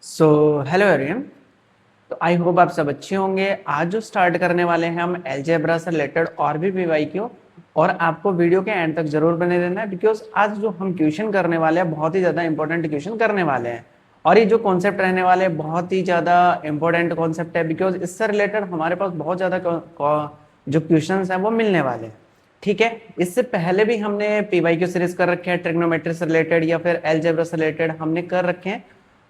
So hello everyone. तो I hope आप सब अच्छे होंगे। आज जो स्टार्ट करने वाले हैं हम अलजेब्रा से रिलेटेड और भी पीवाईक्यू, और आपको वीडियो के एंड तक जरूर बने रहना है बिकॉज आज जो हम क्वेश्चन करने वाले हैं बहुत ही ज़्यादा इंपॉर्टेंट क्वेश्चन करने वाले हैं। और ये जो कॉन्सेप्ट रहने वाले हैं बहुत ही ज़्यादा इंपॉर्टेंट कॉन्सेप्ट है बिकॉज इससे रिलेटेड हमारे पास बहुत ज़्यादा जो क्वेश्चन हैं वो मिलने वाले हैं। ठीक है, इससे पहले भी हमने पीवाईक्यू सीरीज कर रखे हैं, ट्रिग्नोमेट्री से रिलेटेड या फिर अलजेब्रा से रिलेटेड हमने कर रखे हैं।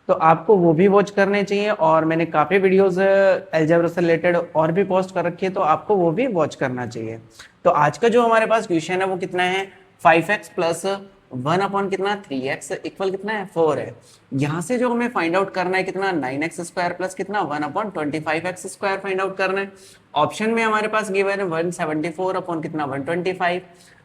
तो आपको वो भी वॉच करने चाहिए, और मैंने काफ़ी वीडियोस अलजेब्रा से रिलेटेड और भी पोस्ट कर रखी है, तो आपको वो भी वॉच करना चाहिए। तो आज का जो हमारे पास क्वेश्चन है वो कितना है, 5x प्लस 1 अपॉन कितना 3x इक्वल कितना है 4 है। यहाँ से जो हमें फाइंड आउट करना है कितना 9x स्क्वायर प्लस कितना 1 upon 25x square find out करना है। ऑप्शन में हमारे पास गिवन है 174 अपॉन कितना 125,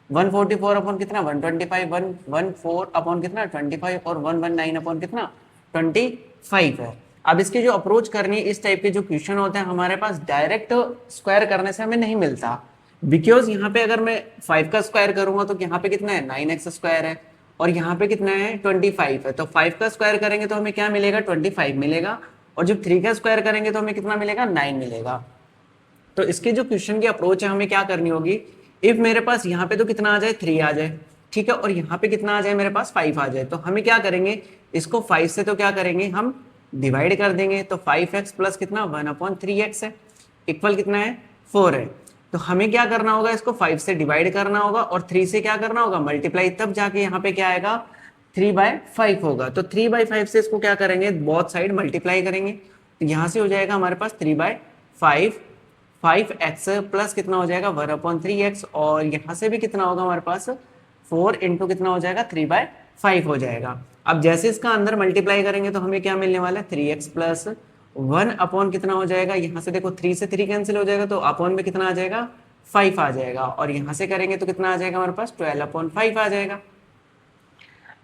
144 अपॉन कितना 125, 114 अपॉन कितना 25 और 119 अपॉन कितना 25 है। अब इसकी जो अप्रोच करनी है, इस टाइप के जो क्वेश्चन होते हैं हमारे पास डायरेक्ट स्क्वायर करने से हमें नहीं मिलता, बिकॉज यहाँ पे अगर मैं 5 का स्क्वायर करूंगा तो यहाँ पे कितना है 9x स्क्वायर है, और यहाँ पे कितना है 25 है। तो 5 का स्क्वायर करेंगे तो हमें क्या मिलेगा 25 मिलेगा, और जब 3 का स्क्वायर करेंगे तो हमें कितना मिलेगा 9 मिलेगा। तो इसके जो क्वेश्चन की अप्रोच है हमें क्या करनी होगी, इफ मेरे पास यहाँ पे तो कितना आ जाए 3 आ जाए, ठीक है, और यहाँ पे कितना आ जाए मेरे पास 5 आ जाए, तो हमें क्या करेंगे इसको 5 से तो क्या करेंगे हम डिवाइड कर देंगे। तो 5x प्लस कितना 1/3x है इक्वल कितना है 4 है। तो हमें क्या करना होगा, इसको 5 से डिवाइड करना होगा और 3 से क्या करना होगा मल्टीप्लाई, तब जाके यहाँ पे क्या आएगा 3/5 होगा। तो 3/5 से इसको क्या करेंगे बोथ साइड मल्टीप्लाई करेंगे, तो यहाँ से हो जाएगा हमारे पास 3/5, 5x प्लस कितना हो जाएगा 1/3x, और यहाँ से भी कितना होगा हमारे पास 4 इंटू कितना हो जाएगा 3/5 हो जाएगा। अब जैसे इसका अंदर मल्टीप्लाई करेंगे तो हमें क्या मिलने वाला है 3x प्लस 1 अपॉन कितना हो जाएगा, यहाँ से देखो 3 से 3 कैंसिल हो जाएगा तो अपॉन में कितना आ जाएगा 5 आ जाएगा, और यहाँ से करेंगे तो कितना आ जाएगा हमारे पास 12/5 आ जाएगा।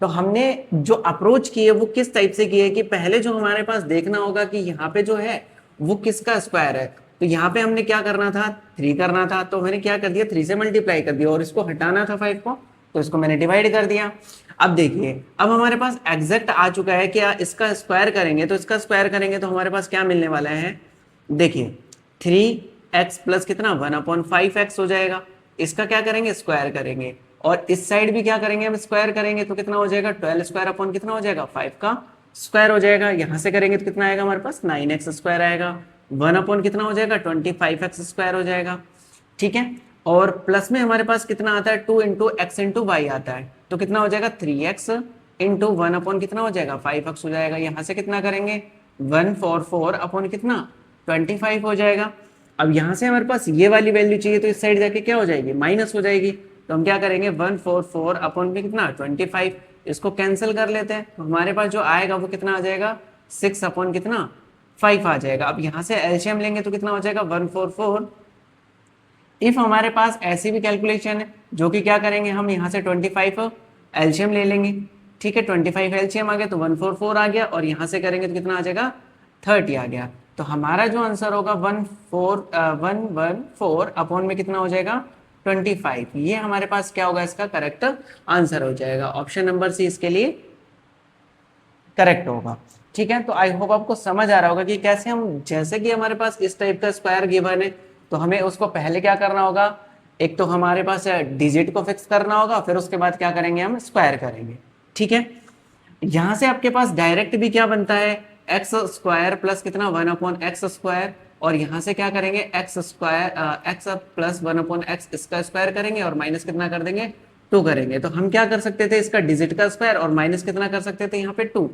तो हमने जो अप्रोच की है वो किस टाइप से की है कि पहले जो हमारे पास देखना होगा कि यहाँ पे जो है वो किसका स्क्वायर है। तो यहाँ पे हमने क्या करना था 3 करना था, तो मैंने क्या कर दिया 3 से मल्टीप्लाई कर दिया, और इसको हटाना था 5 को, तो इसको मैंने डिवाइड कर दिया। अब देखिए अब हमारे पास एग्जैक्ट आ चुका है कि इसका स्क्वायर करेंगे, तो इसका स्क्वायर करेंगे तो हमारे पास क्या मिलने वाला है, देखिए 3x प्लस कितना 1/5x हो जाएगा। इसका क्या करेंगे स्क्वायर करेंगे, और इस साइड भी क्या करेंगे हम स्क्वायर करेंगे, तो कितना हो जाएगा 12 स्क्वायर अपॉन कितना हो जाएगा 5 का स्क्वायर हो जाएगा। यहाँ से करेंगे तो कितना आएगा हमारे पास 9x स्क्वायर आएगा, 1 अपॉन कितना हो जाएगा 25x स्क्वायर हो जाएगा, ठीक है। और प्लस में हमारे पास कितना आता है 2 इंटू एक्स इंटू वाई आता है, तो कितना हो जाएगा 3x इंटू 1 अपॉन कितना हो जाएगा 5x हो जाएगा। यहाँ से कितना करेंगे 144 अपॉन कितना 25 हो जाएगा। अब यहाँ से हमारे पास ये वाली वैल्यू चाहिए, तो इस साइड जाके क्या हो जाएगी माइनस हो जाएगी, तो हम क्या करेंगे 144 अपॉन में कितना 25, इसको कैंसिल कर लेते हैं, तो हमारे पास जो आएगा वो कितना आ जाएगा 6 अपॉन कितना 5 आ जाएगा। अब यहाँ से एलसीएम लेंगे तो कितना हो जाएगा 144। इफ हमारे पास ऐसी भी कैलकुलेशन है जो कि क्या करेंगे हम यहाँ से 25 एलसीएम ले लेंगे, ठीक है, 25 एलसीएम आ गया तो 144 आ गया, और यहाँ से करेंगे तो कितना आ जाएगा 30 आ गया। तो हमारा जो आंसर होगा 114 अपॉन में कितना हो जाएगा 25, ये हमारे पास क्या होगा इसका करेक्ट आंसर हो जाएगा। ऑप्शन नंबर सी इसके लिए करेक्ट होगा, ठीक है। तो आई होप आपको समझ आ रहा होगा कि कैसे हम, जैसे कि हमारे पास इस टाइप का स्क्वायर गिवन है तो हमें उसको पहले क्या करना होगा, एक तो हमारे पास डिजिट को फिक्स करना होगा, फिर उसके बाद क्या करेंगे हम स्क्वायर करेंगे, ठीक है। यहां से आपके पास डायरेक्ट भी क्या बनता है एक्स स्क्वायर प्लस कितना 1 अपॉन एक्स स्क्वायर, और यहां से क्या करेंगे x square x plus 1 upon x इसका स्क्वायर करेंगे और माइनस कितना कर देंगे 2 करेंगे। तो हम क्या कर सकते थे इसका डिजिट का स्क्वायर और माइनस कितना कर सकते थे यहाँ पे 2।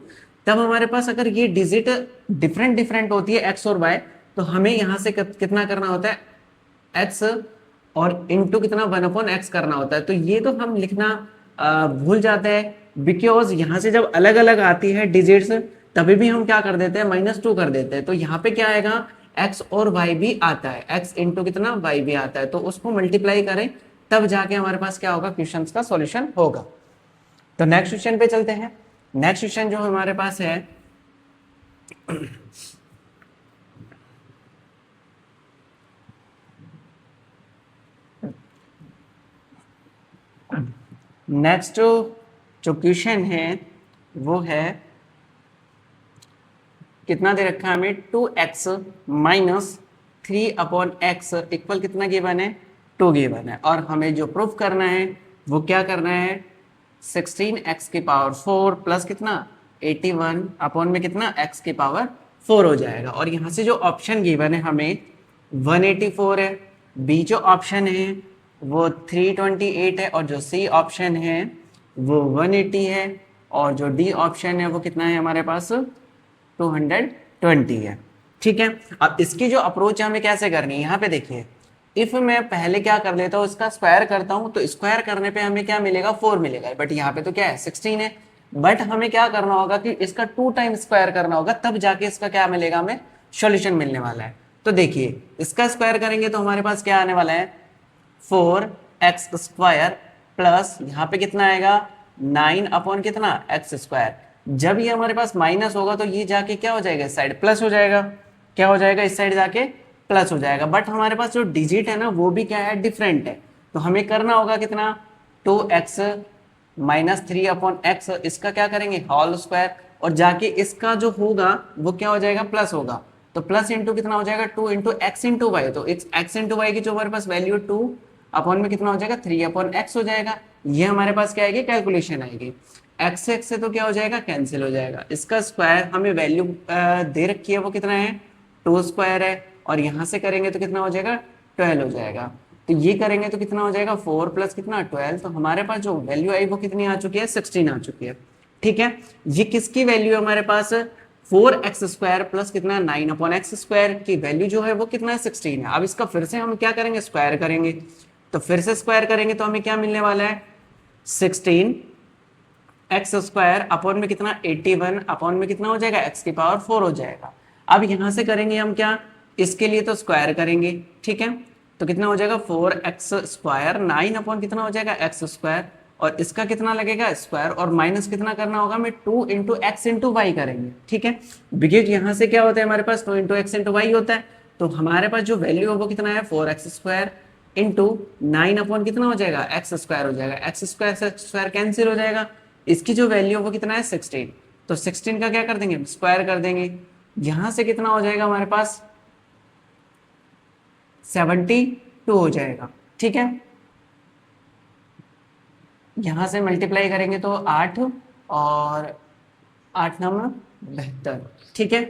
तब हमारे पास अगर ये डिजिट डिफरेंट डिफरेंट होती है एक्स और वाई, तो हमें यहाँ से कितना करना होता है एक्स और इंटू कितना 1 अपॉन एक्स करना होता है। तो ये तो हम लिखना भूल जाते हैं बिकॉज यहाँ से जब अलग अलग आती है डिजिट्स तभी भी हम क्या कर देते हैं -2 कर देते हैं। तो यहाँ पे क्या आएगा एक्स और वाई भी आता है, एक्स इंटू कितना वाई भी आता है, तो उसको मल्टीप्लाई करें तब जाके हमारे पास क्या होगा क्वेश्चन का सॉल्यूशन होगा। तो नेक्स्ट क्वेश्चन पे चलते हैं। नेक्स्ट क्वेश्चन जो हमारे पास है नेक्स्ट जो क्वेश्चन है वो है कितना दे रखा है हमें 2x माइनस 3/x इक्वल कितना गिवन है 2 गिवन है। और हमें जो प्रूफ करना है वो क्या करना है 16x की पावर 4 प्लस कितना 81 अपॉन में कितना x की पावर 4 हो जाएगा। और यहाँ से जो ऑप्शन गिवन है हमें 184 है, बी जो ऑप्शन है वो 328 है, और जो सी ऑप्शन है वो 180 है, और जो डी ऑप्शन है वो कितना है हमारे पास 220 है। ठीक है, अब इसकी जो अप्रोच हमें कैसे करनी है यहाँ पे देखिए, इफ मैं पहले क्या कर लेता हूँ इसका स्क्वायर करता हूँ तो स्क्वायर करने पे हमें क्या मिलेगा 4 मिलेगा, बट यहाँ पे तो क्या है 16 है। बट हमें क्या करना होगा कि इसका 2 टाइम स्क्वायर करना होगा, तब जाके इसका क्या मिलेगा हमें सॉल्यूशन मिलने वाला है। तो देखिए इसका स्क्वायर करेंगे तो हमारे पास क्या आने वाला है 4x² प्लस यहाँ पे कितना आएगा 9 अपॉन कितना x²। जब ये हमारे पास माइनस होगा तो ये जाके क्या हो जाएगा इस साइड प्लस हो जाएगा, क्या हो जाएगा इस साइड जाके प्लस हो जाएगा। बट हमारे पास जो डिजिट है ना वो भी क्या है डिफरेंट है, तो हमें करना होगा कितना 2x माइनस 3/x इसका क्या करेंगे होल स्क्वायर, और जाके इसका जो होगा वो क्या हो जाएगा प्लस होगा, तो प्लस इंटू कितना हो जाएगा 2 इंटू एक्स इंटू वाई, तो x इंटू वाई की जो हमारे पास वैल्यू 2 अपॉन में कितना हो जाएगा 3/x हो जाएगा। ये हमारे पास क्या आएगी कैलकुलेशन आएगी, एक्स एक्स से तो क्या हो जाएगा कैंसिल हो जाएगा। इसका स्क्वायर हमें वैल्यू दे रखी है वो कितना है 2² है, और यहाँ से करेंगे तो कितना हो जाएगा 12 हो जाएगा। तो ये करेंगे तो कितना हो जाएगा 4 प्लस कितना 12, तो हमारे पास जो वैल्यू आई वो कितनी आ चुकी है 16 आ चुकी है। ठीक है, ये किसकी वैल्यू है हमारे पास 4x² प्लस कितना 9/x² की वैल्यू जो है वो कितना है 16 है। अब इसका फिर से हम क्या करेंगे स्क्वायर करेंगे, तो फिर से स्क्वायर करेंगे तो हमें क्या मिलने वाला है 16x² अपॉन में कितना 81 अपॉन में कितना हो जाएगा x की पावर 4 हो जाएगा। अब यहां से करेंगे हम क्या, इसके लिए तो स्क्वायर करेंगे, ठीक है, तो कितना हो जाएगा 4x² 9 अपॉन कितना हो जाएगा x², और इसका कितना लगेगा स्क्वायर, और माइनस कितना करना होगा हमें 2 इंटू एक्स इंटू वाई करेंगे। ठीक है, बिकॉज यहाँ से क्या होता है हमारे पास 2 इंटू एक्स इंटू वाई होता है, तो हमारे पास जो वैल्यू है वो कितना है 4x² इंटू 9 अपॉन कितना हो जाएगा x² हो जाएगा, x² से स्क्वायर कैंसिल हो जाएगा। इसकी जो वैल्यू है वो कितना है 16, तो 16 का क्या कर देंगे स्क्वायर कर देंगे, यहां से कितना हो जाएगा हमारे पास 72 हो जाएगा। ठीक है, यहां से मल्टीप्लाई करेंगे तो 8 और 8 9 72। ठीक है,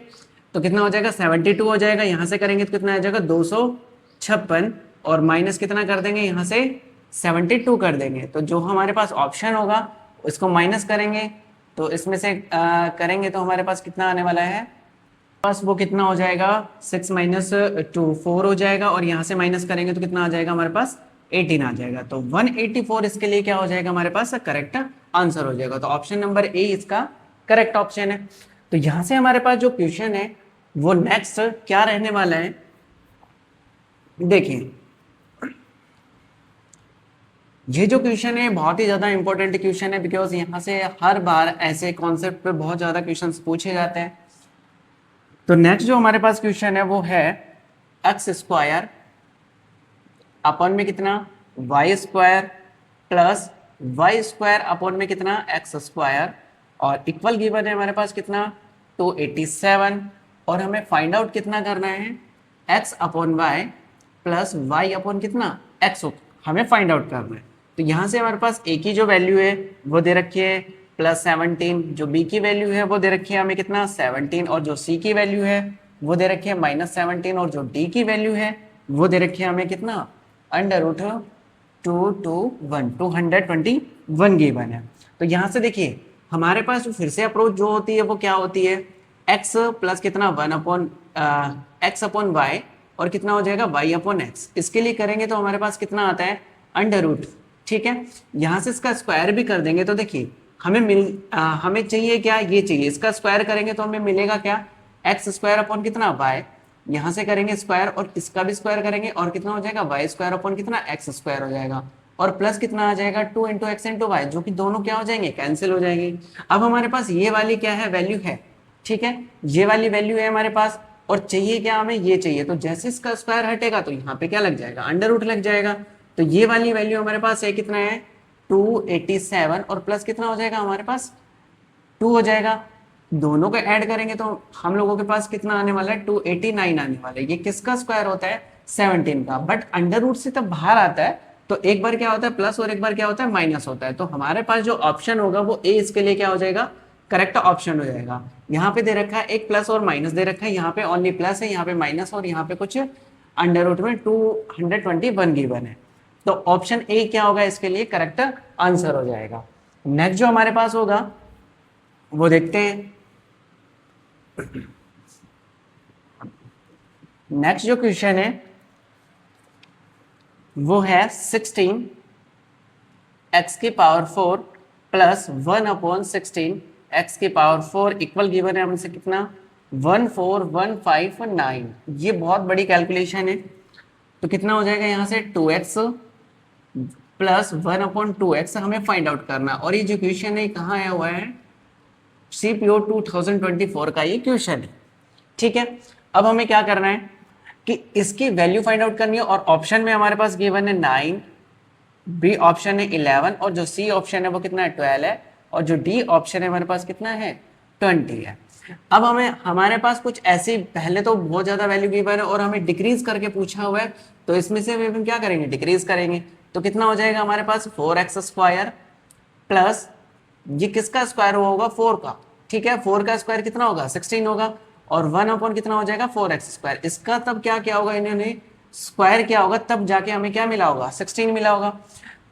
तो कितना हो जाएगा 72 हो जाएगा, यहां से करेंगे तो कितना आ जाएगा 256, और माइनस कितना कर देंगे यहाँ से 72 कर देंगे, तो जो हमारे पास ऑप्शन होगा उसको माइनस करेंगे, तो इसमें से करेंगे तो हमारे पास कितना आने वाला है पास वो कितना हो जाएगा 6 माइनस 2 4 हो जाएगा, और यहाँ से माइनस करेंगे तो कितना आ जाएगा हमारे पास 18 आ जाएगा, तो 184 इसके लिए क्या हो जाएगा हमारे पास करेक्ट आंसर हो जाएगा। तो ऑप्शन नंबर ए इसका करेक्ट ऑप्शन है। तो यहाँ से हमारे पास जो क्वेश्चन है वो नेक्स्ट क्या रहने वाला है देखिए, ये जो क्वेश्चन है बहुत ही ज्यादा इंपॉर्टेंट क्वेश्चन है, बिकॉज यहाँ से हर बार ऐसे कॉन्सेप्ट पे बहुत ज्यादा क्वेश्चंस पूछे जाते हैं। तो नेक्स्ट जो हमारे पास क्वेश्चन है वो है x² अपॉन में कितना y² प्लस y² अपॉन में कितना x², और इक्वल गिवन है हमारे पास कितना 287, और हमें फाइंड आउट कितना करना है x upon Y plus y upon कितना x हमें फाइंड आउट करना है। तो यहाँ से हमारे पास a की जो वैल्यू है वो दे रखी है प्लस 17, जो b की वैल्यू है वो दे रखी है हमें कितना 17, और जो c की वैल्यू है वो दे रखी है -17, और जो d की वैल्यू है वो दे रखी है हमें कितना √221 गिवन है। तो यहाँ से देखिए हमारे पास फिर से अप्रोच जो होती है वो क्या होती है x प्लस कितना 1/x अपॉन वाई, और कितना हो जाएगा y अपॉन एक्स। इसके लिए करेंगे तो हमारे पास कितना आता है √। ठीक है, यहाँ से इसका स्क्वायर भी कर देंगे तो देखिए हमें चाहिए क्या ये चाहिए, इसका स्क्वायर करेंगे तो हमें मिलेगा क्या x² अपॉन कितना y, यहाँ से करेंगे स्क्वायर और इसका भी स्क्वायर करेंगे, और कितना हो जाएगा y² अपॉन कितना x² हो जाएगा, और प्लस कितना आ जाएगा 2 इंटू एक्स इंटू वाई, जो कि दोनों क्या हो जाएंगे कैंसिल हो जाएंगे। अब हमारे पास ये वाली क्या है वैल्यू है, ठीक है, ये वाली वैल्यू है हमारे पास, और चाहिए क्या हमें ये चाहिए, तो जैसे इसका स्क्वायर हटेगा तो यहाँ पे क्या लग जाएगा √ लग जाएगा। तो ये वाली वैल्यू हमारे पास है कितना है 287, और प्लस कितना हो जाएगा हमारे पास 2 हो जाएगा। दोनों को ऐड करेंगे तो हम लोगों के पास कितना आने वाला है, 289 आने वाला है। ये किसका स्क्वायर होता है, 17 का। बट अंडर रूट से तब बाहर आता है तो एक बार क्या होता है प्लस और एक बार क्या होता है माइनस होता है। तो हमारे पास जो ऑप्शन होगा वो ए इसके लिए क्या हो जाएगा, करेक्ट ऑप्शन हो जाएगा। यहाँ पे दे रखा है एक प्लस और माइनस दे रखा है, यहाँ पे ओनली प्लस है, यहाँ पे माइनस, और यहाँ पे कुछ अंडर रूट में 221 गिवन है। तो ऑप्शन ए क्या होगा इसके लिए करेक्ट आंसर हो जाएगा। नेक्स्ट जो हमारे पास होगा वो देखते हैं। नेक्स्ट जो क्वेश्चन है वो है 16 x की पावर 4 प्लस 1/16 x की पावर 4 इक्वल गिवन है हमसे कितना, 14159। ये बहुत बड़ी कैलकुलेशन है। तो कितना हो जाएगा यहाँ से 2x प्लस 1/2x हमें फाइंड आउट करना। और ये जो क्वेश्चन है कहाँ आया हुआ है, CPO 2024 का ये क्वेश्चन है। ठीक है, अब हमें क्या करना है कि इसकी वैल्यू फाइंड आउट करनी है। और ऑप्शन में हमारे पास गिवन है 9, बी ऑप्शन है 11, और जो सी ऑप्शन है वो कितना है 12 है, और जो डी ऑप्शन है हमारे पास कितना है 20 है। अब हमारे पास कुछ ऐसी पहले तो बहुत ज्यादा वैल्यू गिवन है और हमें डिक्रीज करके पूछा हुआ है, तो इसमें से हम क्या करेंगे डिक्रीज करेंगे। तो कितना हो जाएगा हमारे पास 4x स्क्वायर प्लस ये किसका स्क्वायर होगा 4 का। ठीक है, 4 का स्क्वायर कितना होगा 16 होगा, और 1 कितना हो जाएगा 4x स्क्वायर। इसका तब क्या क्या होगा, इन्होंने स्क्वायर क्या होगा तब जाके हमें क्या मिला होगा 16 मिला होगा।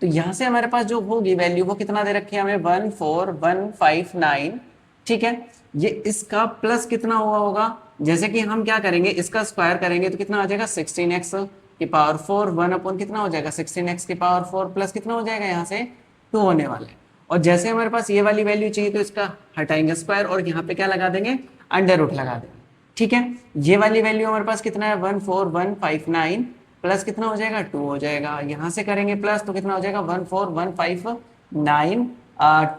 तो यहाँ से हमारे पास जो होगी वैल्यू वो कितना दे रखी है हमें 14159। ठीक है, ये इसका प्लस कितना हुआ होगा, जैसे कि हम क्या करेंगे इसका स्क्वायर करेंगे तो कितना हो जाएगा 16x की पावर 4 1 कितना हो जाएगा 16x की पावर 4 प्लस कितना हो जाएगा यहाँ से 2 होने वाला है। और जैसे हमारे पास ये वाली वैल्यू चाहिए तो इसका हटाएंगे स्क्वायर और यहाँ पे क्या लगा देंगे अंडर रूट लगा देंगे। ठीक है, ये वाली वैल्यू हमारे पास कितना है 14159 प्लस कितना हो जाएगा 2 हो जाएगा। यहाँ से करेंगे प्लस तो कितना हो जाएगा 14159,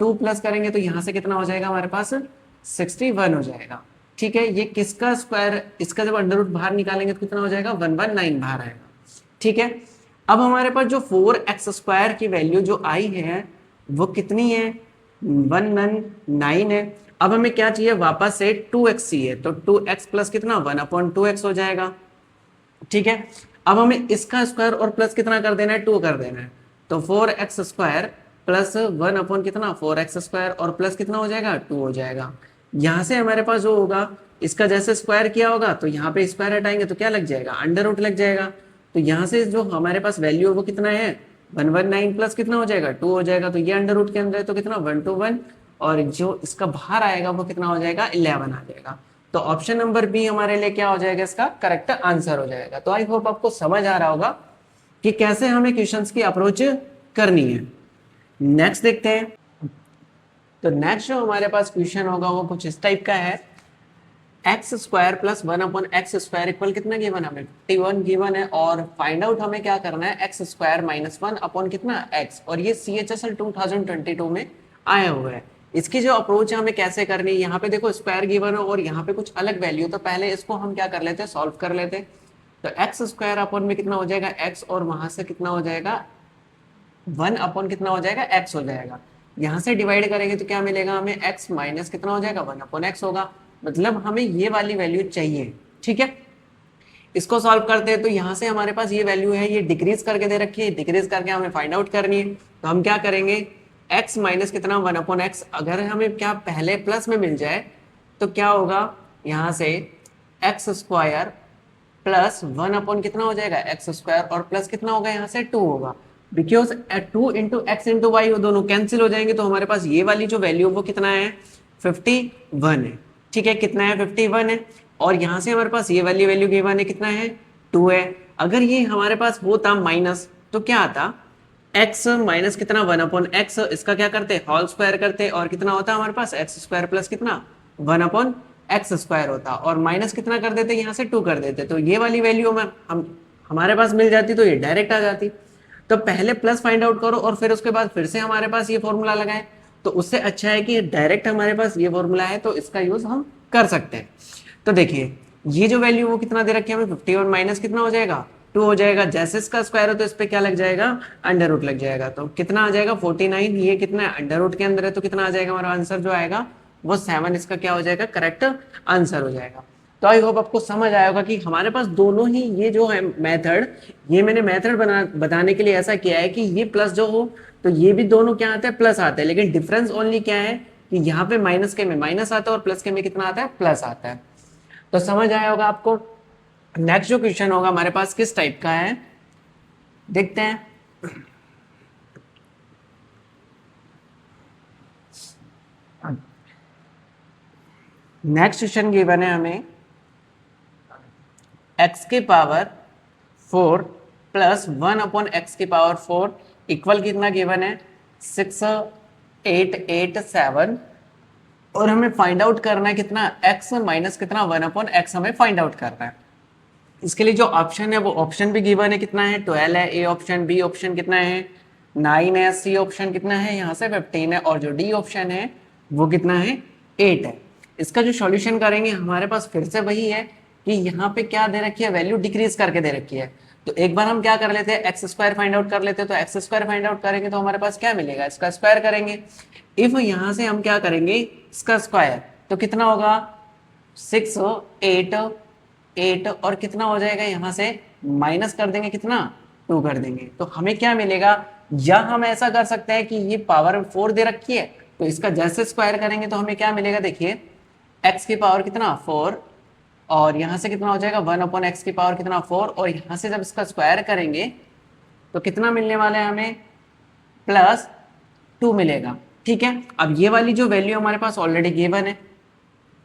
2 प्लस करेंगे तो यहाँ से कितना हो जाएगा हमारे पास 61 हो जाएगा। ठीक है, ये किसका स्क्वायर, इसका जब अंडर रूट बाहर निकालेंगे तो कितना हो जाएगा 119 बाहर आएगा। ठीक है, अब हमारे पास जो 4x स्क्वायर की वैल्यू जो आई है वो कितनी है 119 है। अब हमें क्या चाहिए वापस से 2x चाहिए, तो 2x प्लस कितना 1/2x हो जाएगा। ठीक है, अब हमें इसका स्क्वायर और प्लस कितना कर देना है 2 कर देना है, तो 4x स्क्वायर प्लस 1 कितना 4x स्क्वायर और प्लस कितना हो जाएगा 2 हो जाएगा। यहाँ से हमारे पास जो होगा इसका जैसे स्क्वायर किया होगा तो यहाँ पे स्क्वायर हटाएंगे तो क्या लग जाएगा अंडर रूट लग जाएगा। तो यहाँ से जो हमारे पास वैल्यू है वो कितना है 119 प्लस कितना हो जाएगा 2 हो जाएगा। तो ये अंडर रूट के अंदर है तो कितना 121, और जो इसका बाहर आएगा वो कितना हो जाएगा 11 आ जाएगा। तो ऑप्शन नंबर बी हमारे लिए क्या हो जाएगा इसका करेक्ट आंसर हो जाएगा। तो आई होप आपको समझ आ रहा होगा कि कैसे हमें क्वेश्चंस की अप्रोच करनी है। नेक्स्ट देखते हैं। तो नेक्स्ट जो हमारे पास क्वेश्चन होगा वो कुछ इस टाइप का है, x square plus 1/x square equal कितना गिवन हमें 51 गिवन है, और फाइंड आउट हमें क्या करना है एक्स स्क्वायर माइनस 1 कितना x, और ये CHSL 2022 में आया हुआ है। इसकी जो अप्रोच है हमें कैसे करनी है, यहाँ पे देखो स्क्वायर गिवन है और यहाँ पे कुछ अलग वैल्यू, तो पहले इसको हम क्या कर लेते हैं सॉल्व कर लेते हैं। तो एक्स स्क्वायर अपॉन में कितना हो जाएगा x, और वहां से कितना हो जाएगा 1 कितना हो जाएगा x हो जाएगा। यहाँ से डिवाइड करेंगे तो क्या मिलेगा हमें x माइनस कितना हो जाएगा 1/x होगा, मतलब हमें ये वाली वैल्यू चाहिए। ठीक है, इसको सॉल्व करते हैं तो यहाँ से हमारे पास ये वैल्यू है, ये डिक्रीज करके दे रखी है, डिक्रीज करके हमें फाइंड आउट करनी है। तो हम क्या करेंगे x माइनस कितना 1/x, अगर हमें क्या पहले प्लस में मिल जाए तो क्या होगा यहाँ से x स्क्वायर प्लस 1 कितना हो जाएगा x स्क्वायर, और प्लस कितना होगा यहाँ से 2 होगा, because 2 into X into Y वो दोनों कैंसिल हो जाएंगे। तो हमारे पास ये वाली जो वैल्यू वो कितना है 51 है। ठीक है, कितना है 51 है, और यहाँ से हमारे पास ये वाली वैल्यू गिवन है कितना है 2 है। अगर ये हमारे पास होता माइनस तो क्या आता x माइनस कितना 1/x, इसका क्या करते होल स्क्वायर करते, और कितना होता हमारे पास x स्क्वायर प्लस कितना 1/x स्क्वायर होता, और माइनस कितना कर देते यहाँ से 2 कर देते, तो ये वाली वैल्यू हम हमारे पास मिल जाती, तो ये डायरेक्ट आ जाती। तो पहले प्लस फाइंड आउट करो और फिर उसके बाद फिर से हमारे पास ये फॉर्मूला लगाएं, तो उससे अच्छा है कि डायरेक्ट हमारे पास ये फॉर्मूला है तो इसका यूज हम कर सकते हैं। तो देखिए ये जो वैल्यू वो कितना दे रखी है हमें 51 माइनस कितना हो जाएगा 2 हो जाएगा, जैसे इसका स्क्वायर हो तो इस पे क्या लग जाएगा अंडर रूट लग जाएगा, तो कितना आ जाएगा 49, ये कितना है अंडर रूट के अंदर है तो कितना आ जाएगा हमारा आंसर जो आएगा वो 7 इसका क्या हो जाएगा, करेक्ट आंसर हो जाएगा। तो आई होप आपको समझ आया होगा कि हमारे पास दोनों ही ये जो है मेथड, ये मैंने मेथड बताने के लिए ऐसा किया है कि ये प्लस जो हो तो ये भी दोनों क्या आता है, प्लस आता है, लेकिन डिफरेंस ओनली क्या है कि यहाँ पे माइनस के में माइनस आता है और प्लस के में कितना आता है, प्लस आता है। तो समझ आया होगा आपको। नेक्स्ट जो क्वेश्चन होगा हमारे पास किस टाइप का है, देखते हैं। नेक्स्ट क्वेश्चन गिवन है हमें x की पावर 4 प्लस 1 अपॉन एक्स की पावर 4 इक्वल कितना गिवन है, 6887, और हमें फाइंड आउट करना है कितना, x माइनस कितना 1 अपॉन एक्स हमें फाइंड आउट करना है। इसके लिए जो ऑप्शन है वो ऑप्शन भी गिवन है, कितना है 12 है ए ऑप्शन, बी ऑप्शन कितना है 9 है, सी ऑप्शन कितना है यहाँ से 15 है, और जो डी ऑप्शन है वो कितना है 8 है। इसका जो सॉल्यूशन करेंगे हमारे पास फिर से वही है कि यहाँ पे क्या दे रखी है, वैल्यू डिक्रीज करके दे रखी है। तो एक बार हम क्या कर लेते हैं, एक्स स्क्वायर फाइंड आउट कर लेते हैं। तो एक्स स्क्वायर फाइंड आउट करेंगे तो हमारे पास क्या मिलेगा, इसका स्क्वायर करेंगे। इफ यहाँ से हम क्या करेंगे, इसका स्क्वायर, तो कितना होगा 6 8 8, और कितना हो जाएगा यहाँ से माइनस कर देंगे, कितना 2 कर देंगे। तो हमें क्या मिलेगा, या हम ऐसा कर सकते हैं कि ये पावर 4 दे रखी है तो इसका जैसे स्क्वायर करेंगे तो हमें क्या मिलेगा, देखिए x की पावर कितना 4, और यहाँ से कितना हो जाएगा 1 अपॉन एक्स की पावर कितना 4, और यहाँ से जब इसका स्क्वायर करेंगे तो कितना मिलने वाला है हमें, +2 मिलेगा। ठीक है, अब ये वाली जो वैल्यू हमारे पास ऑलरेडी गिवन है,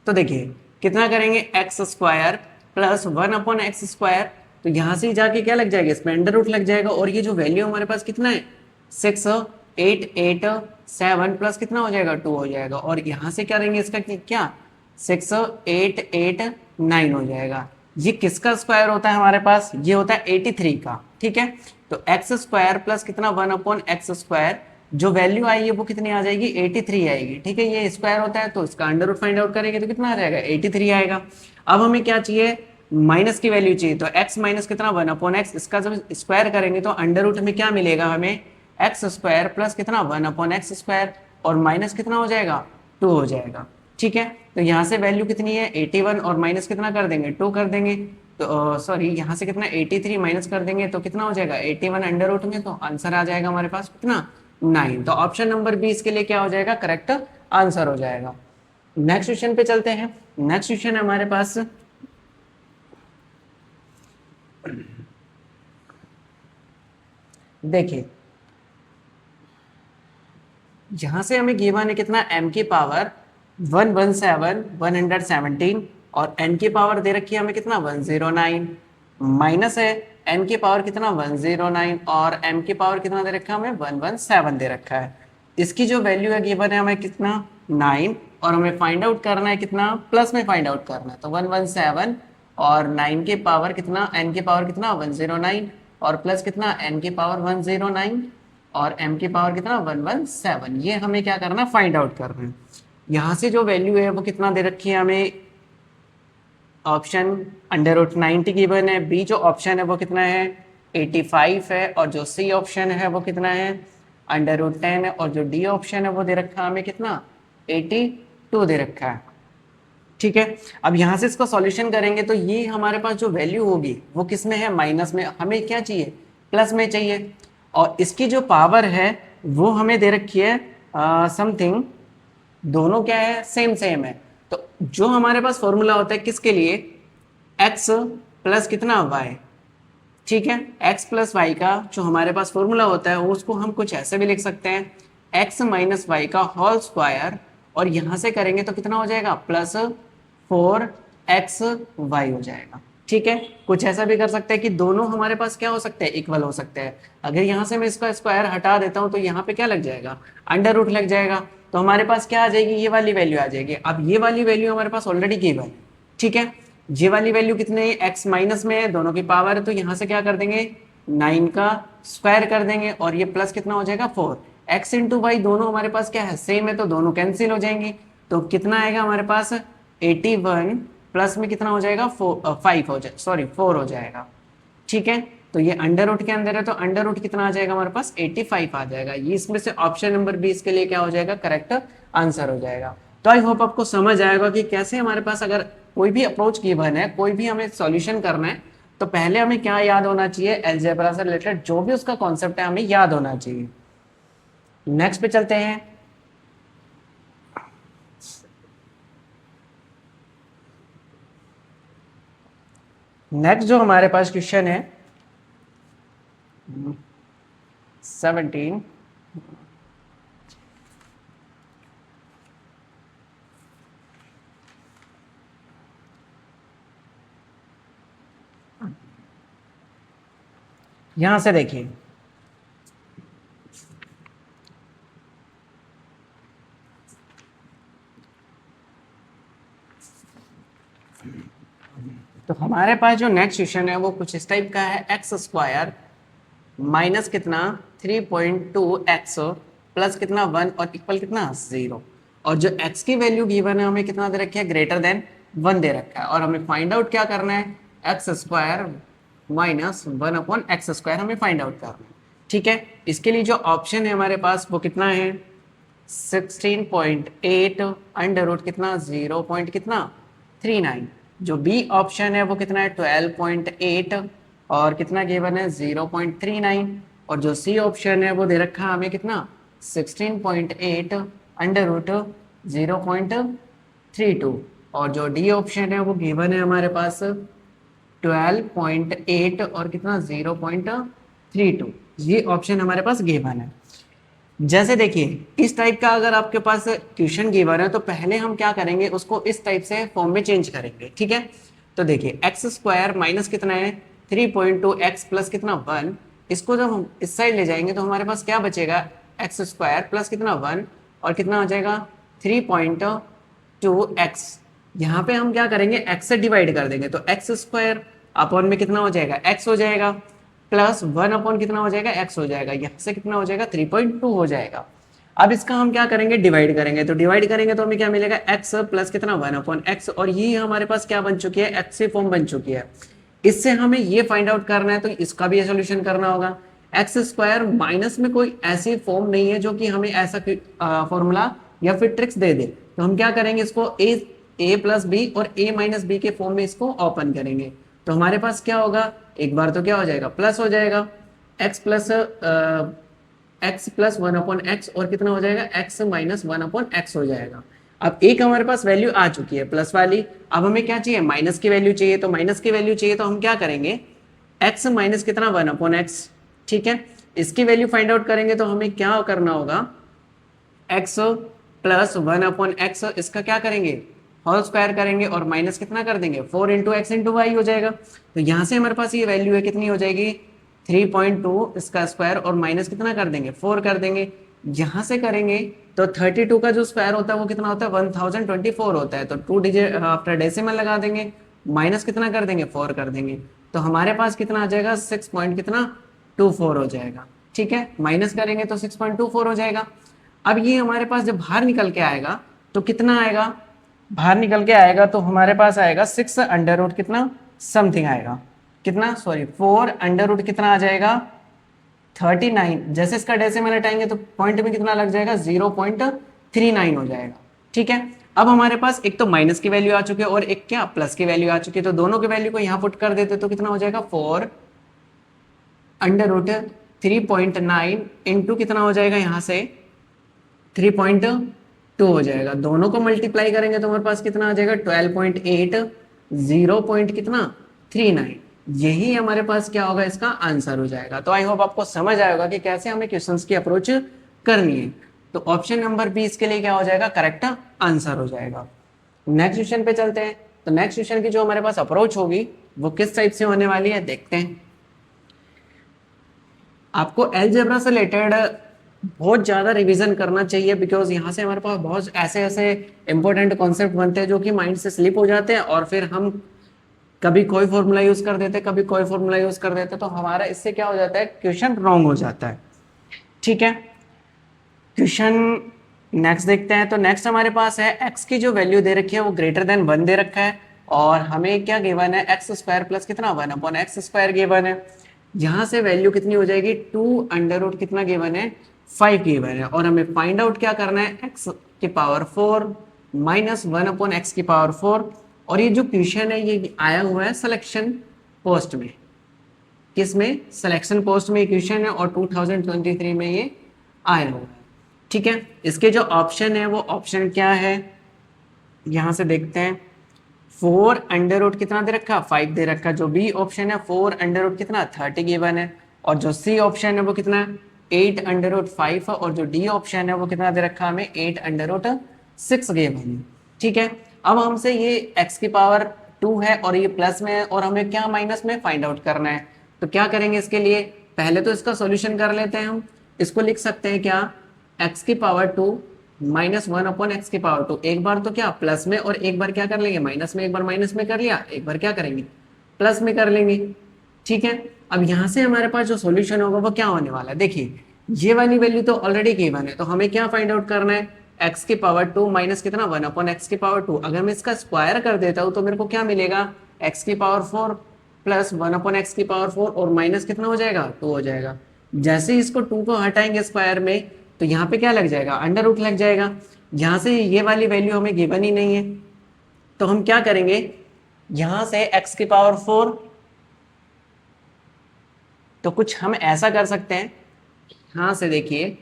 तो देखिए कितना करेंगे, x square plus 1 upon x square, तो यहाँ से जाके क्या लग जाएगा, इसमें अंडर रूट लग जाएगा, और ये जो वैल्यू हमारे पास कितना है 6887 प्लस कितना हो जाएगा 2 हो जाएगा, और यहाँ से क्या रहेंगे इसका क्या 6889 हो जाएगा। ये किसका स्क्वायर होता है हमारे पास, ये होता है 83 का। ठीक है, तो एक्स स्क्वायर प्लस कितना 1 अपॉन एक्स स्क्वायर, जो वैल्यू आई है वो कितनी आ जाएगी 83 आएगी। ठीक है, ये स्क्वायर होता है तो इसका अंडर रूट फाइंड आउट करेंगे तो कितना आ जाएगा 83 आएगा। अब हमें क्या चाहिए, माइनस की वैल्यू चाहिए, तो x माइनस कितना 1 अपॉन एक्स, इसका जब स्क्वायर करेंगे तो अंडर रूट में क्या मिलेगा हमें, एक्स स्क्वायर प्लस कितना 1 अपॉन एक्स स्क्वायर, और माइनस कितना हो जाएगा 2 हो जाएगा। ठीक है, तो यहाँ से वैल्यू कितनी है 81, और माइनस कितना कर देंगे 2 कर देंगे, तो सॉरी यहाँ से कितना 83 माइनस कर देंगे तो कितना हो जाएगा 81 अंडर रूट में, तो आंसर आ जाएगा हमारे पास कितना 9। तो ऑप्शन नंबर 20 के लिए क्या हो जाएगा, करेक्ट आंसर हो जाएगा। नेक्स्ट क्वेश्चन पे चलते हैं। नेक्स्ट क्वेश्चन है हमारे पास, देखिए यहां से हमें गिवन है कितना m की पावर 117 और n की पावर दे रखी है हमें कितना 109, माइनस है n की पावर कितना 109 और m की पावर कितना दे रखा है हमें 117 दे रखा है। इसकी जो वैल्यू है गिवन है हमें कितना 9, और हमें फाइंड आउट करना है कितना, प्लस में फाइंड आउट करना है, तो 117 और 9 की पावर कितना, n की पावर कितना 109 और प्लस कितना n की पावर 109 और m की पावर कितना 117, ये हमें क्या करना है फाइंड आउट करना है। यहाँ से जो वैल्यू है वो कितना दे रखी है हमें, ऑप्शन अंडर रूट 90 गिवन है, बी जो ऑप्शन है वो कितना है 85 है, और जो सी ऑप्शन है वो कितना है अंडर रूट 10 है, और जो डी ऑप्शन है वो दे रखा है हमें कितना 82 दे रखा है। ठीक है, अब यहाँ से इसका सॉल्यूशन करेंगे तो ये हमारे पास जो वैल्यू होगी वो किस में है, माइनस में, हमें क्या चाहिए प्लस में चाहिए, और इसकी जो पावर है वो हमें दे रखी है समथिंग, दोनों क्या है सेम सेम है। तो जो हमारे पास फॉर्मूला होता है किसके लिए, x प्लस कितना y, ठीक है, x प्लस वाई का जो हमारे पास फॉर्मूला होता है उसको हम कुछ ऐसे भी लिख सकते हैं, x माइनस वाई का होल स्क्वायर, और यहां से करेंगे तो कितना हो जाएगा प्लस 4xy हो जाएगा। ठीक है, कुछ ऐसा भी कर सकते हैं कि दोनों हमारे पास क्या हो सकते हैं, इक्वल हो सकते हैं। अगर यहाँ से मैं इसका स्क्वायर हटा देता हूँ तो यहाँ पे क्या लग जाएगा, अंडर रूट लग जाएगा, तो हमारे पास क्या आ जाएगी, ये वाली वैल्यू आ जाएगी। अब ये वाली वैल्यू हमारे पास ऑलरेडी गिवन है। ठीक है, ये वाली वैल्यू कितने x माइनस में है, दोनों की पावर है, तो यहाँ से क्या कर देंगे 9 का स्क्वायर कर देंगे, और ये प्लस कितना हो जाएगा 4, x इंटू वाई दोनों हमारे पास क्या है सेम है, तो दोनों कैंसिल हो जाएंगे, तो कितना आएगा हमारे पास 81 प्लस में कितना हो जाएगा 4 हो जाएगा। ठीक है, तो ये अंडर रूट के अंदर है, तो अंडर रूट कितना आ जाएगा हमारे पास 85 आ जाएगा। ये इसमें से ऑप्शन नंबर 20 के लिए क्या हो जाएगा, करेक्ट आंसर हो जाएगा। तो आई होप आपको समझ आएगा कि कैसे हमारे पास अगर कोई भी अप्रोच गिवन है, कोई भी हमें सॉल्यूशन करना है, तो पहले हमें क्या याद होना चाहिए, अलजेब्रा से रिलेटेड जो भी उसका कॉन्सेप्ट है हमें याद होना चाहिए। नेक्स्ट पे चलते हैं। नेक्स्ट जो हमारे पास क्वेश्चन है 17, यहां से देखिए, तो हमारे पास जो नेक्स्ट क्वेश्चन है वो कुछ इस टाइप का है, एक्स स्क्वायर माइनस कितना 3.2x प्लस कितना 1 और इक्वल कितना 0, और जो x की वैल्यू गिवन है हमें कितना दे रखा है, ग्रेटर देन 1 दे रखा है, और हमें फाइंड आउट क्या करना है, x square minus 1 upon x square हमें फाइंड आउट करना है। ठीक है, इसके लिए जो ऑप्शन है हमारे पास वो कितना है, 16.8 अंडर रूट कितना 0 पॉइंट कितना 39, जो बी ऑप्शन है वो कितना है 12.8 और कितना गिवन है 0.39, और जो सी ऑप्शन है वो दे रखा है हमें कितना 16.8 अंडर रूट 0.32, और जो डी ऑप्शन है वो गिवन है हमारे पास 12.8 और कितना 0.32, ये ऑप्शन हमारे पास गिवन है। जैसे देखिए इस टाइप का अगर आपके पास क्वेश्चन गिवन है तो पहले हम क्या करेंगे, उसको इस टाइप से फॉर्म में चेंज करेंगे। ठीक है, तो देखिए एक्स स्क्वायर माइनस कितना है 3.2x प्लस कितना 1, इसको जब हम इस साइड ले जाएंगे तो हमारे पास क्या बचेगा, एक्स स्क्वायर प्लस कितना 1 और कितना हो जाएगा 3.2x, यहाँ पे हम क्या करेंगे x से डिवाइड कर देंगे, तो एक्स स्क्वायर अपॉन में कितना हो जाएगा x हो जाएगा, प्लस 1 अपॉन कितना हो जाएगा x हो जाएगा, यहाँ से कितना हो जाएगा 3.2 हो जाएगा। अब इसका हम क्या करेंगे, डिवाइड करेंगे, तो डिवाइड करेंगे तो हमें क्या मिलेगा, x प्लस कितना 1 अपॉन x, और ये हमारे पास क्या बन चुकी है, x से फॉर्म बन चुकी है। इससे हमें ये फाइंड आउट करना है तो इसका भी सोल्यूशन करना होगा। एक्स स्क्वायर माइनस में कोई ऐसी फॉर्म नहीं है जो कि हमें ऐसा फॉर्मूला या फिर ट्रिक्स दे दे, तो हम क्या करेंगे, इसको ए प्लस बी और ए माइनस बी के फॉर्म में इसको ओपन करेंगे, तो हमारे पास क्या होगा, एक बार तो क्या हो जाएगा प्लस हो जाएगा एक्स प्लस 1 अपॉन एक्स और कितना हो जाएगा एक्स माइनस 1 अपॉन एक्स हो जाएगा। अब एक हमारे पास वैल्यू आ चुकी है प्लस वाली, अब हमें क्या चाहिए, माइनस की वैल्यू चाहिए, तो माइनस की वैल्यू चाहिए तो हम क्या करेंगे, एक्स माइनस कितना 1 अपॉन एक्स। ठीक है, इसकी वैल्यू फाइंड आउट करेंगे तो हमें क्या करना होगा, एक्स प्लस 1 अपॉन एक्स, इसका क्या करेंगे, होल स्क्वायर करेंगे और माइनस कितना कर देंगे 4 इंटू एक्स इंटू वाई हो जाएगा। तो यहाँ से हमारे पास ये वैल्यू है कितनी हो जाएगी 3.2 इसका स्क्वायर और माइनस कितना कर देंगे 4 कर देंगे, यहाँ से करेंगे तो 32 का जो स्क्वायर होता है वो कितना होता है 1024 होता है, तो 2 डिजिट आफ्टर डेसिमल लगा देंगे, माइनस कितना कर देंगे 4 कर देंगे, तो हमारे पास कितना आ जाएगा 6 पॉइंट कितना 24 हो जाएगा। ठीक है, माइनस करेंगे तो 6.24 हो जाएगा। अब ये हमारे पास जब बाहर निकल के आएगा तो कितना आएगा, बाहर निकल के आएगा तो हमारे पास आएगा 6 अंडर रूट कितना समथिंग आएगा, कितना सॉरी 4 अंडर रूट कितना आ जाएगा 39, जैसे इसका डेसिमल हटाएंगे तो पॉइंट में कितना लग जाएगा 0.39 हो जाएगा। ठीक है, अब हमारे पास एक तो माइनस की वैल्यू आ चुकी है और एक क्या प्लस की वैल्यू आ चुकी है, तो दोनों की वैल्यू को यहाँ पुट कर देते तो कितना हो जाएगा 4 अंडर रूट 3.9 इंटू कितना हो जाएगा यहाँ से 3.2 हो जाएगा, दोनों को मल्टीप्लाई करेंगे तो हमारे पास कितना आ जाएगा 12.8 0 पॉइंट कितना 39, यही हमारे पास क्या होगा इसका आंसर हो जाएगा। तो आई होप आपको समझ आएगा कि कैसे हमें क्वेश्चंस की अप्रोच करनी है। तो ऑप्शन नंबर बी इसके लिए क्या हो जाएगा, करेक्ट आंसर हो जाएगा। नेक्स्ट क्वेश्चन पे चलते हैं। तो नेक्स्ट क्वेश्चन की जो हमारे पास अप्रोच होगी वो किस टाइप से होने वाली है देखते हैं। आपको अलजेब्रा से रिलेटेड बहुत ज़्यादा रिवीजन करना चाहिए, बिकॉज यहाँ से हमारे पास बहुत ऐसे ऐसे इंपॉर्टेंट कॉन्सेप्ट बनते हैं जो कि माइंड से स्लिप हो जाते हैं और फिर हम कभी कोई फॉर्मूला यूज कर देते, कभी कोई फॉर्मूला यूज कर देते, तो हमारा इससे क्या हो जाता है, क्वेश्चन रॉन्ग हो जाता है। ठीक है, क्वेश्चन नेक्स्ट देखते हैं। तो नेक्स्ट हमारे पास है एक्स की जो वैल्यू दे रखी है वो ग्रेटर देन 1 दे रखा है और हमें क्या गिवन है एक्स स्क्वायर प्लस कितना 1 अपॉन एक्स स्क्वायर गिवन है। यहाँ से वैल्यू कितनी हो जाएगी 2 अंडर रूट कितना गिवन है 5 गिवन है और हमें फाइंड आउट क्या करना है एक्स की पावर 4 -1/x⁴। और ये जो क्वेश्चन है ये आया हुआ है सिलेक्शन पोस्ट में, किसमें, सिलेक्शन पोस्ट में क्वेश्चन है और 2023 में ये आया हुआ है। ठीक है, इसके जो ऑप्शन है वो ऑप्शन क्या है, यहां से देखते हैं। 4 अंडर रूट कितना दे रखा, 5 दे रखा। जो बी ऑप्शन है 4 अंडर रूट कितना 30 गिवन है। और जो सी ऑप्शन है वो कितना 8 अंडर रूट 5 है। और जो डी ऑप्शन है वो कितना दे रखा हमें 8 अंडर रूट 6 गिवन है। ठीक है, अब हमसे ये x की पावर 2 है और ये प्लस में है और हमें क्या माइनस में फाइंड आउट करना है। तो क्या करेंगे इसके लिए, पहले तो इसका सॉल्यूशन कर लेते हैं हम। इसको लिख सकते हैं क्या, x की पावर 2 -1/x की पावर 2। एक बार तो क्या प्लस में और एक बार क्या कर लेंगे माइनस में। एक बार माइनस में कर लिया, एक बार क्या करेंगे प्लस में कर लेंगे। ठीक है, अब यहां से हमारे पास जो सॉल्यूशन होगा वो क्या होने वाला है, देखिए ये वाली वैल्यू तो ऑलरेडी गिवन है, तो हमें क्या फाइंड आउट करना है, x की पावर 2 माइनस कितना 1/x की पावर 2। अगर मैं इसका स्क्वायर कर देता हूं तो मेरे को क्या मिलेगा, x की पावर 4 प्लस 1/x की पावर 4 और माइनस कितना हो जाएगा 2 हो जाएगा। जैसे ही इसको 2 को हटाएंगे स्क्वायर में तो यहाँ पे क्या लग जाएगा, अंडर रूट लग जाएगा। यहाँ से ये वाली वैल्यू हमें गिवन ही नहीं है, तो हम क्या करेंगे, यहां से x की पावर 4, तो कुछ हम ऐसा कर सकते हैं, यहां से देखिए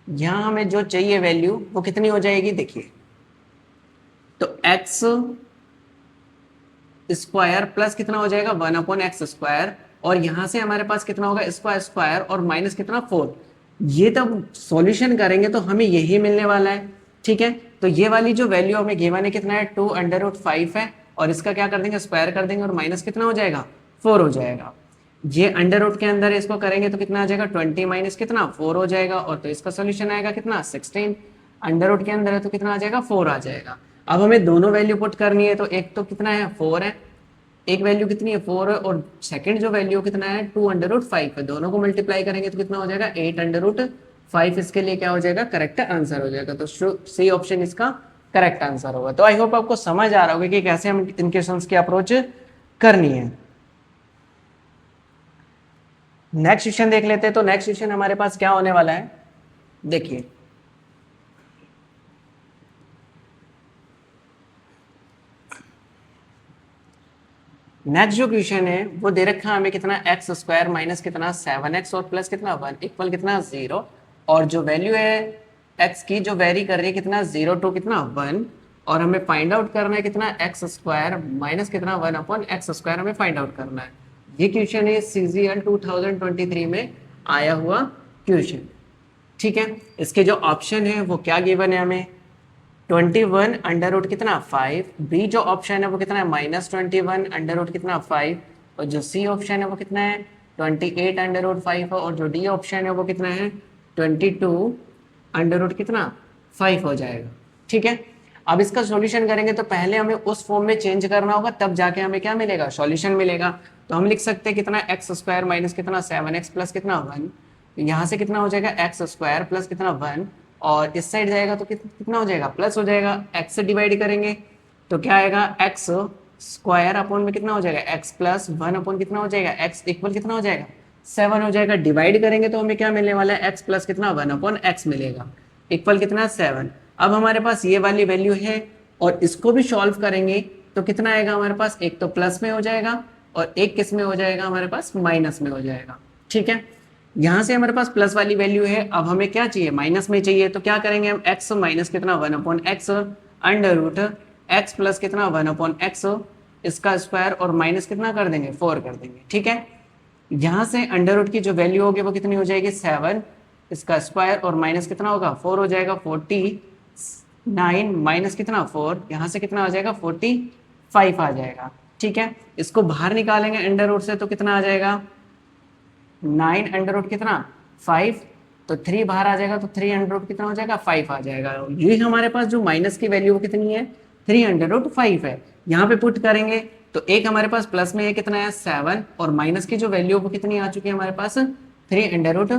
यहां हमें जो चाहिए वैल्यू वो कितनी हो जाएगी, देखिए तो x स्क्वायर प्लस कितना हो जाएगा 1/x²। और यहां से हमारे पास कितना होगा इसका स्क्वायर और माइनस कितना 4। ये तब सॉल्यूशन करेंगे तो हमें यही मिलने वाला है। ठीक है, तो ये वाली जो वैल्यू हमें गिवन है कितना है 2 अंडर रूट 5 है और इसका क्या कर देंगे स्क्वायर कर देंगे और माइनस कितना हो जाएगा 4 हो जाएगा। ये अंडर रूट के अंदर इसको करेंगे तो कितना आ जाएगा 20 माइनस कितना 4 हो जाएगा। और तो इसका सोल्यूशन आएगा कितना 16। अंडर रूट के अंदर है तो कितना आ जाएगा 4 आ जाएगा। अब हमें दोनों वैल्यू पुट करनी है, तो एक तो कितना है 4 है, एक वैल्यू कितनी है 4 है और सेकंड जो वैल्यू कितना है 2 अंडर रूट 5 है। दोनों को मल्टीप्लाई करेंगे तो कितना हो जाएगा 8 अंडर रूट 5। इसके लिए क्या हो जाएगा करेक्ट आंसर हो जाएगा। तो सी ऑप्शन इसका करेक्ट आंसर होगा। तो आई होप आपको समझ आ रहा होगा कि कैसे हम इन क्वेश्चंस की अप्रोच करनी है। नेक्स्ट क्वेश्चन देख लेते हैं। तो नेक्स्ट क्वेश्चन हमारे पास क्या होने वाला है, देखिए नेक्स्ट जो क्वेश्चन है वो दे रखा है हमें कितना x² माइनस कितना 7x और प्लस कितना 1 इक्वल कितना 0। और जो वैल्यू है x की जो वेरी कर रही है कितना 0 टू कितना 1। और हमें फाइंड आउट करना है कितना x² माइनस कितना 1/x² हमें फाइंड आउट करना है। ये क्वेश्चन है CGL 2023 में आया हुआ क्वेश्चन। ठीक है, इसके जो ऑप्शन है वो क्या गिवन है हमें 21 अंडर रूट कितना 5। बी जो ऑप्शन है वो कितना है -21 अंडर रूट कितना 5। और जो सी ऑप्शन है वो कितना है 28 अंडर रूट 5 और जो डी ऑप्शन है वो कितना है 22 अंडर रूट कितना 5 हो जाएगा। ठीक है, अब इसका सॉल्यूशन करेंगे तो पहले हमें उस फॉर्म में चेंज करना होगा, तब जाके हमें क्या मिलेगा सॉल्यूशन मिलेगा। तो हम लिख सकते हैं कितना x² माइनस कितना 7x प्लस कितना 1। तो यहाँ से कितना हो जाएगा x² प्लस कितना 1 और इस साइड जाएगा तो कितना हो जाएगा प्लस हो जाएगा। x से डिवाइड करेंगे तो क्या आएगा x² अपॉन में कितना हो जाएगा x प्लस 1 अपॉन कितना हो जाएगा x इक्वल कितना हो जाएगा 7 हो जाएगा। डिवाइड करेंगे तो हमें क्या मिलने वाला है x प्लस कितना 1 अपॉन x मिलेगा इक्वल कितना 7। अब हमारे पास ये वाली वैल्यू है और इसको भी सॉल्व करेंगे तो कितना आएगा हमारे पास, एक तो प्लस में हो जाएगा और एक किस में हो जाएगा हमारे पास माइनस में हो जाएगा। ठीक है, यहां से हमारे पास प्लस वाली वैल्यू है, अब हमें क्या चाहिए माइनस में चाहिए। तो क्या करेंगे हम x माइनस कितना 1/x under root x plus कितना 1/x इसका स्क्वायर और माइनस कितना कर देंगे 4 कर देंगे। ठीक है, यहां से अंडर रूट की जो वैल्यू होगी वो कितनी हो जाएगी 7 इसका स्क्वायर और माइनस कितना होगा 4 हो जाएगा 49 माइनस कितना 4 यहाँ से कितना आ जाएगा 45 आ जाएगा। ठीक है, इसको बाहर निकालेंगे अंडर रूट से तो कितना आ जाएगा 9 अंडर रूट कितना 5 तो 3 बाहर आ जाएगा तो 3 अंडर रूट कितना हो जाएगा 5 आ जाएगा। ये हमारे पास जो माइनस की वैल्यू वो कितनी है 3 अंडर रूट 5 है। यहाँ पे पुट करेंगे तो एक हमारे पास प्लस में ये कितना है 7 और माइनस की जो वैल्यू वो कितनी आ चुकी है हमारे पास 3 अंडर रूट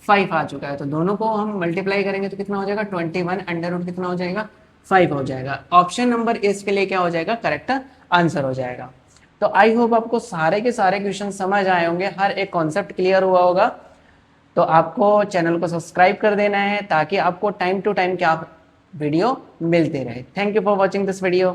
5 आ चुका है। तो दोनों को हम मल्टीप्लाई करेंगे तो कितना हो जाएगा 21 अंडर रूट कितना हो जाएगा 5 हो जाएगा। ऑप्शन नंबर इसके लिए क्या हो जाएगा करेक्ट आंसर हो जाएगा। तो आई होप आपको सारे के सारे क्वेश्चन समझ आए होंगे, हर एक कॉन्सेप्ट क्लियर हुआ होगा। तो आपको चैनल को सब्सक्राइब कर देना है ताकि आपको टाइम टू टाइम क्या वीडियो मिलते रहे। Thank you for watching this video.